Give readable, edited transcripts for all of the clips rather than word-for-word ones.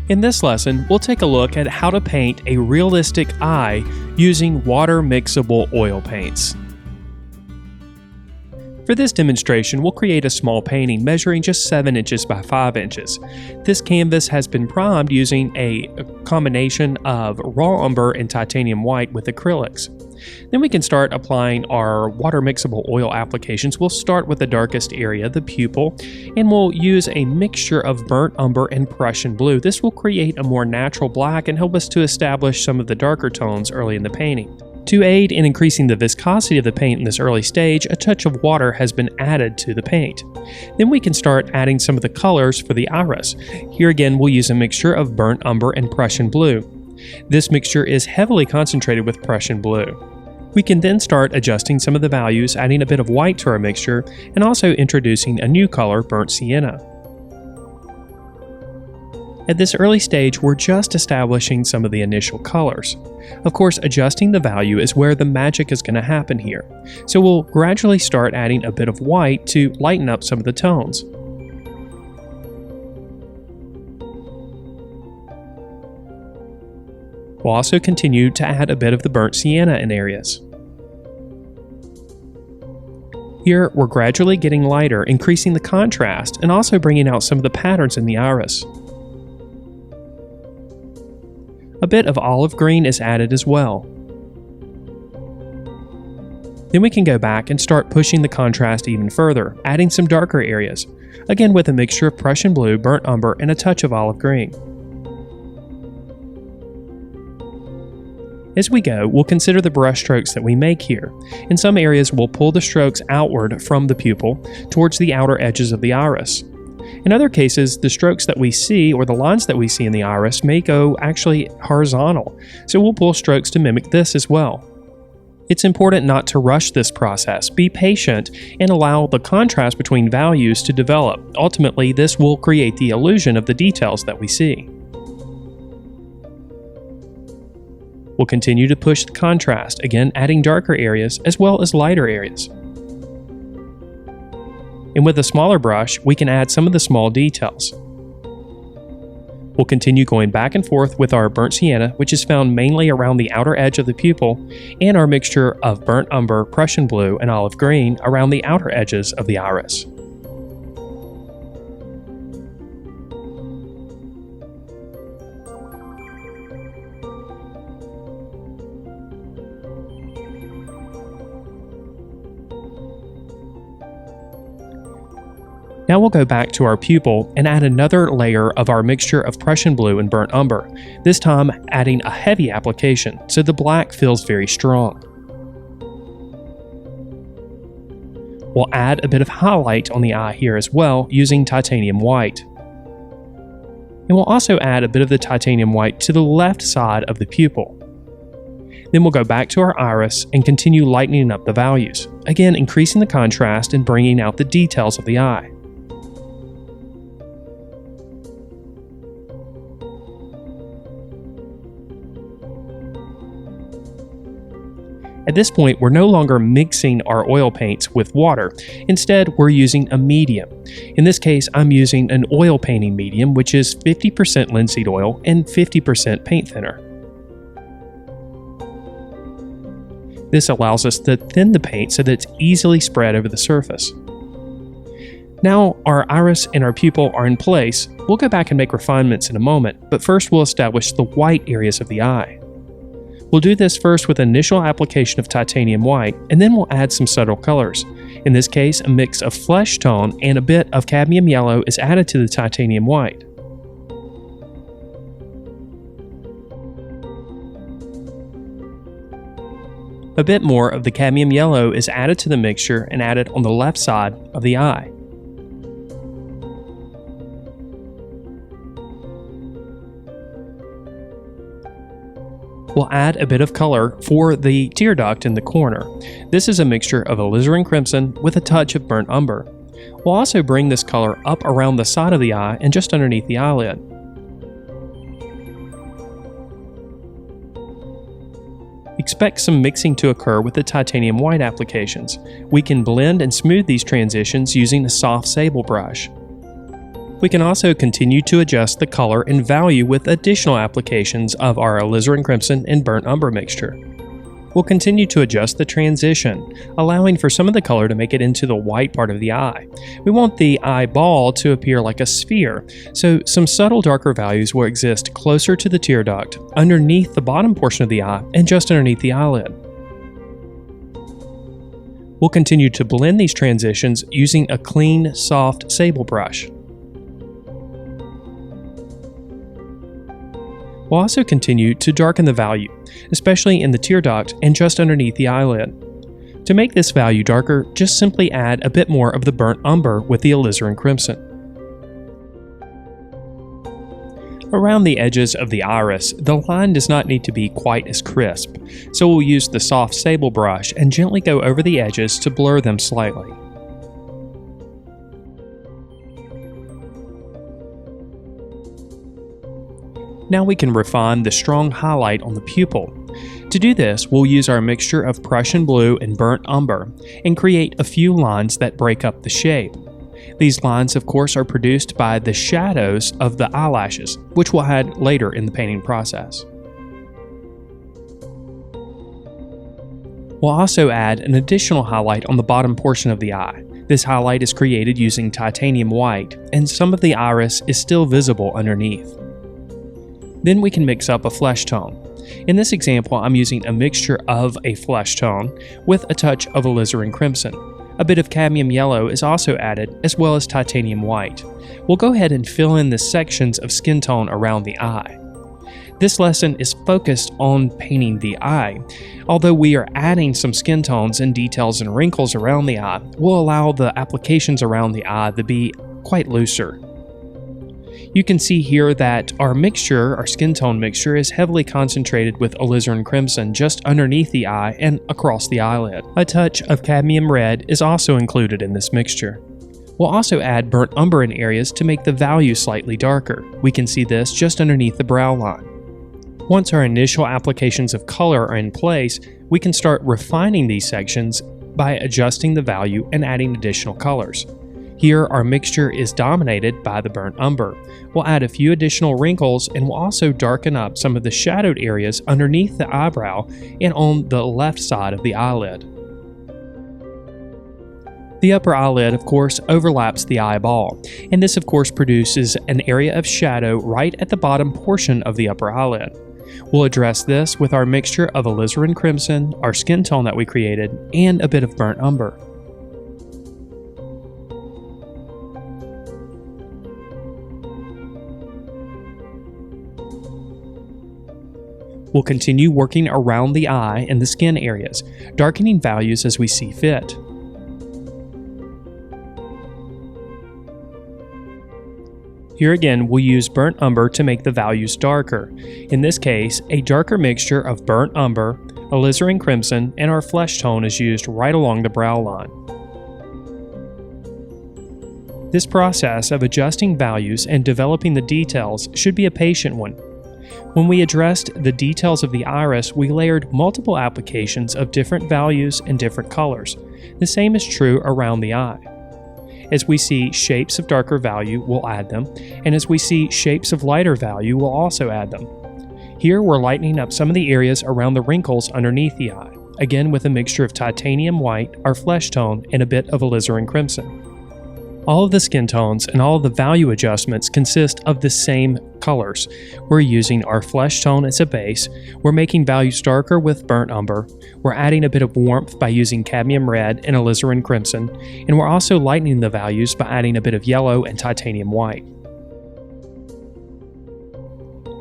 In this lesson, we'll take a look at how to paint a realistic eye using water mixable oil paints. For this demonstration, we'll create a small painting measuring just 7 inches by 5 inches. This canvas has been primed using a combination of raw umber and titanium white with acrylics. Then we can start applying our water mixable oil applications. We'll start with the darkest area, the pupil, and we'll use a mixture of burnt umber and Prussian blue. This will create a more natural black and help us to establish some of the darker tones early in the painting. To aid in increasing the viscosity of the paint in this early stage, a touch of water has been added to the paint. Then we can start adding some of the colors for the iris. Here again, we'll use a mixture of burnt umber and Prussian blue. This mixture is heavily concentrated with Prussian blue. We can then start adjusting some of the values, adding a bit of white to our mixture, and also introducing a new color, burnt sienna. At this early stage, we're just establishing some of the initial colors. Of course, adjusting the value is where the magic is going to happen here. So we'll gradually start adding a bit of white to lighten up some of the tones. We'll also continue to add a bit of the burnt sienna in areas. Here, we're gradually getting lighter, increasing the contrast, and also bringing out some of the patterns in the iris. A bit of olive green is added as well. Then we can go back and start pushing the contrast even further, adding some darker areas, again with a mixture of Prussian blue, burnt umber, and a touch of olive green. As we go, we'll consider the brush strokes that we make here. In some areas, we'll pull the strokes outward from the pupil towards the outer edges of the iris. In other cases, the strokes that we see or the lines that we see in the iris may go actually horizontal, so we'll pull strokes to mimic this as well. It's important not to rush this process. Be patient and allow the contrast between values to develop. Ultimately, this will create the illusion of the details that we see. We'll continue to push the contrast, again adding darker areas as well as lighter areas. And with a smaller brush, we can add some of the small details. We'll continue going back and forth with our burnt sienna, which is found mainly around the outer edge of the pupil, and our mixture of burnt umber, Prussian blue, and olive green around the outer edges of the iris. Now we'll go back to our pupil and add another layer of our mixture of Prussian blue and burnt umber, this time adding a heavy application so the black feels very strong. We'll add a bit of highlight on the eye here as well using titanium white. And we'll also add a bit of the titanium white to the left side of the pupil. Then we'll go back to our iris and continue lightening up the values, again increasing the contrast and bringing out the details of the eye. At this point, we're no longer mixing our oil paints with water. Instead, we're using a medium. In this case, I'm using an oil painting medium, which is 50% linseed oil and 50% paint thinner. This allows us to thin the paint so that it's easily spread over the surface. Now our iris and our pupil are in place. We'll go back and make refinements in a moment, but first we'll establish the white areas of the eye. We'll do this first with initial application of titanium white, and then we'll add some subtle colors. In this case, a mix of flesh tone and a bit of cadmium yellow is added to the titanium white. A bit more of the cadmium yellow is added to the mixture and added on the left side of the eye. We'll add a bit of color for the tear duct in the corner. This is a mixture of alizarin crimson with a touch of burnt umber. We'll also bring this color up around the side of the eye and just underneath the eyelid. Expect some mixing to occur with the titanium white applications. We can blend and smooth these transitions using a soft sable brush. We can also continue to adjust the color and value with additional applications of our alizarin crimson and burnt umber mixture. We'll continue to adjust the transition, allowing for some of the color to make it into the white part of the eye. We want the eyeball to appear like a sphere, so some subtle darker values will exist closer to the tear duct, underneath the bottom portion of the eye, and just underneath the eyelid. We'll continue to blend these transitions using a clean, soft sable brush. We'll also continue to darken the value, especially in the tear duct and just underneath the eyelid. To make this value darker, just simply add a bit more of the burnt umber with the alizarin crimson. Around the edges of the iris, the line does not need to be quite as crisp, so we'll use the soft sable brush and gently go over the edges to blur them slightly. Now we can refine the strong highlight on the pupil. To do this, we'll use our mixture of Prussian blue and burnt umber and create a few lines that break up the shape. These lines, of course, are produced by the shadows of the eyelashes, which we'll add later in the painting process. We'll also add an additional highlight on the bottom portion of the eye. This highlight is created using titanium white, and some of the iris is still visible underneath. Then we can mix up a flesh tone. In this example, I'm using a mixture of a flesh tone with a touch of alizarin crimson. A bit of cadmium yellow is also added, as well as titanium white. We'll go ahead and fill in the sections of skin tone around the eye. This lesson is focused on painting the eye. Although we are adding some skin tones and details and wrinkles around the eye, we'll allow the applications around the eye to be quite looser. You can see here that our skin tone mixture, is heavily concentrated with alizarin crimson just underneath the eye and across the eyelid. A touch of cadmium red is also included in this mixture. We'll also add burnt umber in areas to make the value slightly darker. We can see this just underneath the brow line. Once our initial applications of color are in place, we can start refining these sections by adjusting the value and adding additional colors. Here, our mixture is dominated by the burnt umber. We'll add a few additional wrinkles, and we'll also darken up some of the shadowed areas underneath the eyebrow and on the left side of the eyelid. The upper eyelid, of course, overlaps the eyeball, and this, of course, produces an area of shadow right at the bottom portion of the upper eyelid. We'll address this with our mixture of alizarin crimson, our skin tone that we created, and a bit of burnt umber. We'll continue working around the eye and the skin areas, darkening values as we see fit. Here again, we'll use burnt umber to make the values darker. In this case, a darker mixture of burnt umber, alizarin crimson, and our flesh tone is used right along the brow line. This process of adjusting values and developing the details should be a patient one. When we addressed the details of the iris, we layered multiple applications of different values and different colors. The same is true around the eye. As we see shapes of darker value, we'll add them, and as we see shapes of lighter value, we'll also add them. Here we're lightening up some of the areas around the wrinkles underneath the eye, again with a mixture of titanium white, our flesh tone, and a bit of alizarin crimson. All of the skin tones and all of the value adjustments consist of the same colors. We're using our flesh tone as a base, we're making values darker with burnt umber, we're adding a bit of warmth by using cadmium red and alizarin crimson, and we're also lightening the values by adding a bit of yellow and titanium white.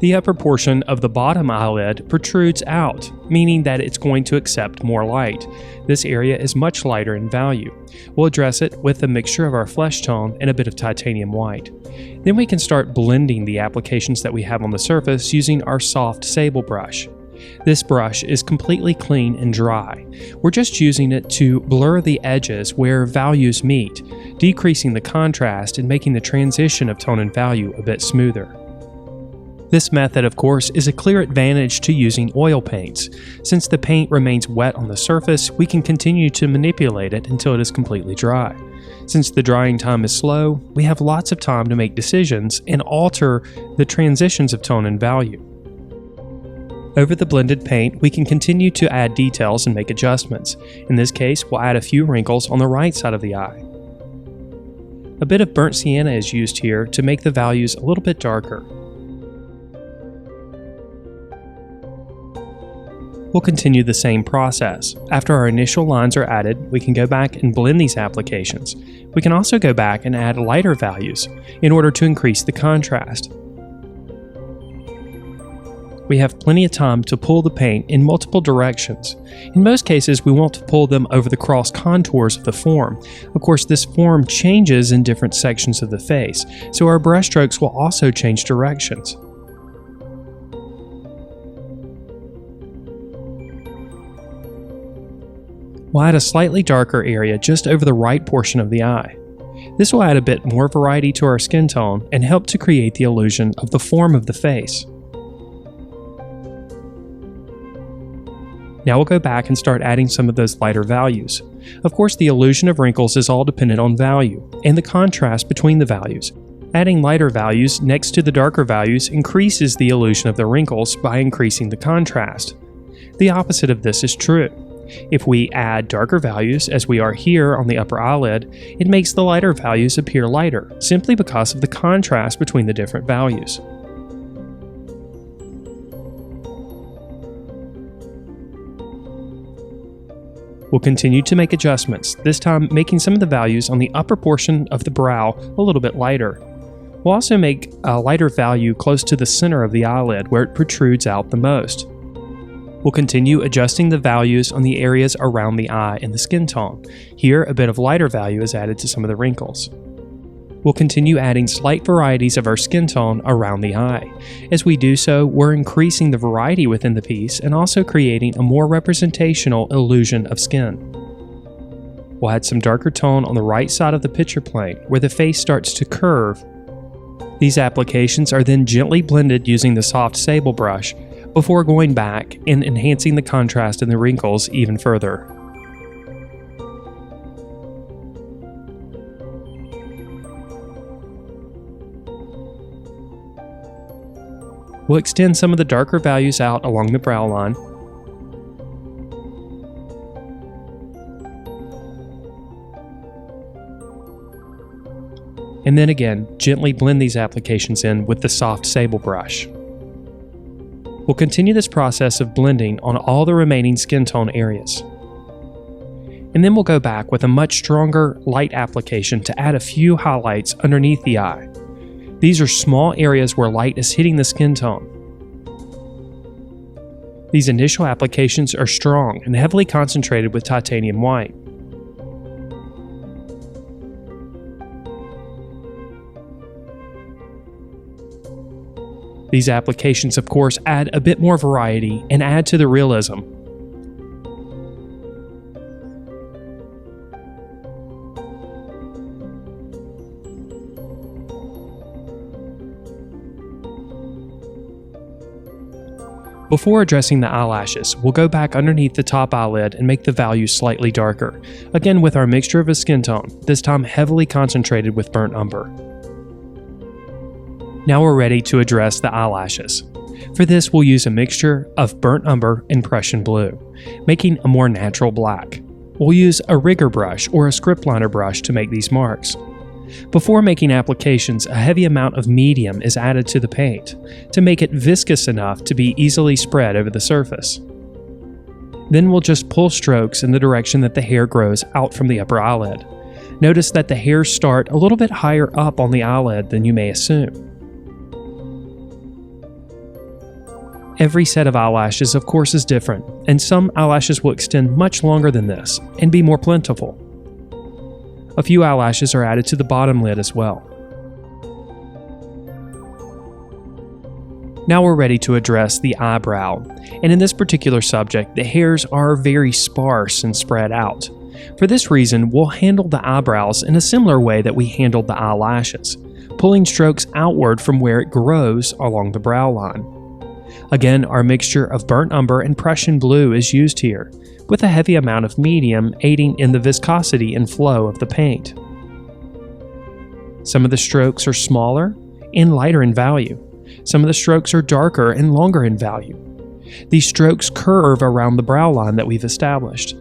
The upper portion of the bottom eyelid protrudes out, meaning that it's going to accept more light. This area is much lighter in value. We'll address it with a mixture of our flesh tone and a bit of titanium white. Then we can start blending the applications that we have on the surface using our soft sable brush. This brush is completely clean and dry. We're just using it to blur the edges where values meet, decreasing the contrast and making the transition of tone and value a bit smoother. This method, of course, is a clear advantage to using oil paints. Since the paint remains wet on the surface, we can continue to manipulate it until it is completely dry. Since the drying time is slow, we have lots of time to make decisions and alter the transitions of tone and value. Over the blended paint, we can continue to add details and make adjustments. In this case, we'll add a few wrinkles on the right side of the eye. A bit of burnt sienna is used here to make the values a little bit darker. We'll continue the same process. After our initial lines are added, we can go back and blend these applications. We can also go back and add lighter values in order to increase the contrast. We have plenty of time to pull the paint in multiple directions. In most cases, we want to pull them over the cross contours of the form. Of course, this form changes in different sections of the face, so our brush strokes will also change directions. We'll add a slightly darker area just over the right portion of the eye. This will add a bit more variety to our skin tone and help to create the illusion of the form of the face. Now we'll go back and start adding some of those lighter values. Of course, the illusion of wrinkles is all dependent on value and the contrast between the values. Adding lighter values next to the darker values increases the illusion of the wrinkles by increasing the contrast. The opposite of this is true. If we add darker values, as we are here on the upper eyelid, it makes the lighter values appear lighter, simply because of the contrast between the different values. We'll continue to make adjustments, this time making some of the values on the upper portion of the brow a little bit lighter. We'll also make a lighter value close to the center of the eyelid where it protrudes out the most. We'll continue adjusting the values on the areas around the eye and the skin tone. Here, a bit of lighter value is added to some of the wrinkles. We'll continue adding slight varieties of our skin tone around the eye. As we do so, we're increasing the variety within the piece and also creating a more representational illusion of skin. We'll add some darker tone on the right side of the picture plane, where the face starts to curve. These applications are then gently blended using the soft sable brush, before going back and enhancing the contrast in the wrinkles even further. We'll extend some of the darker values out along the brow line. And then again, gently blend these applications in with the soft sable brush. We'll continue this process of blending on all the remaining skin tone areas. And then we'll go back with a much stronger light application to add a few highlights underneath the eye. These are small areas where light is hitting the skin tone. These initial applications are strong and heavily concentrated with titanium white. These applications, of course, add a bit more variety and add to the realism. Before addressing the eyelashes, we'll go back underneath the top eyelid and make the values slightly darker, again with our mixture of a skin tone, this time heavily concentrated with burnt umber. Now we're ready to address the eyelashes. For this, we'll use a mixture of burnt umber and Prussian blue, making a more natural black. We'll use a rigger brush or a script liner brush to make these marks. Before making applications, a heavy amount of medium is added to the paint to make it viscous enough to be easily spread over the surface. Then we'll just pull strokes in the direction that the hair grows out from the upper eyelid. Notice that the hairs start a little bit higher up on the eyelid than you may assume. Every set of eyelashes, of course, is different, and some eyelashes will extend much longer than this and be more plentiful. A few eyelashes are added to the bottom lid as well. Now we're ready to address the eyebrow, and in this particular subject, the hairs are very sparse and spread out. For this reason, we'll handle the eyebrows in a similar way that we handled the eyelashes. pulling strokes outward from where it grows along the brow line. Again, our mixture of burnt umber and Prussian blue is used here, with a heavy amount of medium aiding in the viscosity and flow of the paint. Some of the strokes are smaller and lighter in value. Some of the strokes are darker and longer in value. These strokes curve around the brow line that we've established.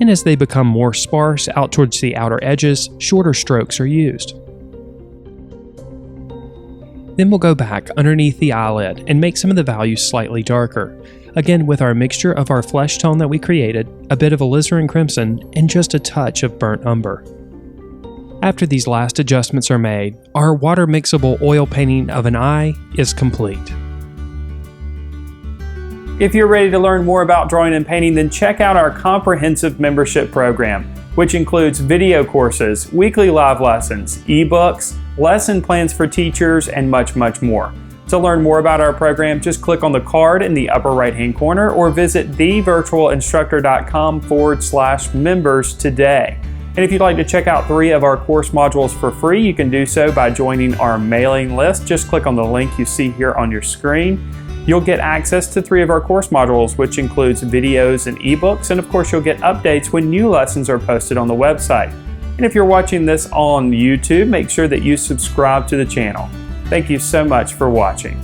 And as they become more sparse out towards the outer edges, shorter strokes are used. Then we'll go back underneath the eyelid and make some of the values slightly darker, again with our mixture of our flesh tone that we created, a bit of alizarin crimson, and just a touch of burnt umber. After these last adjustments are made, our water mixable oil painting of an eye is complete. If you're ready to learn more about drawing and painting, then check out our comprehensive membership program, which includes video courses, weekly live lessons, ebooks, lesson plans for teachers, and much, much more. To learn more about our program, just click on the card in the upper right-hand corner or visit thevirtualinstructor.com/members today. And if you'd like to check out 3 of our course modules for free, you can do so by joining our mailing list. Just click on the link you see here on your screen. You'll get access to 3 of our course modules, which includes videos and ebooks, and of course you'll get updates when new lessons are posted on the website. And if you're watching this on YouTube, make sure that you subscribe to the channel. Thank you so much for watching.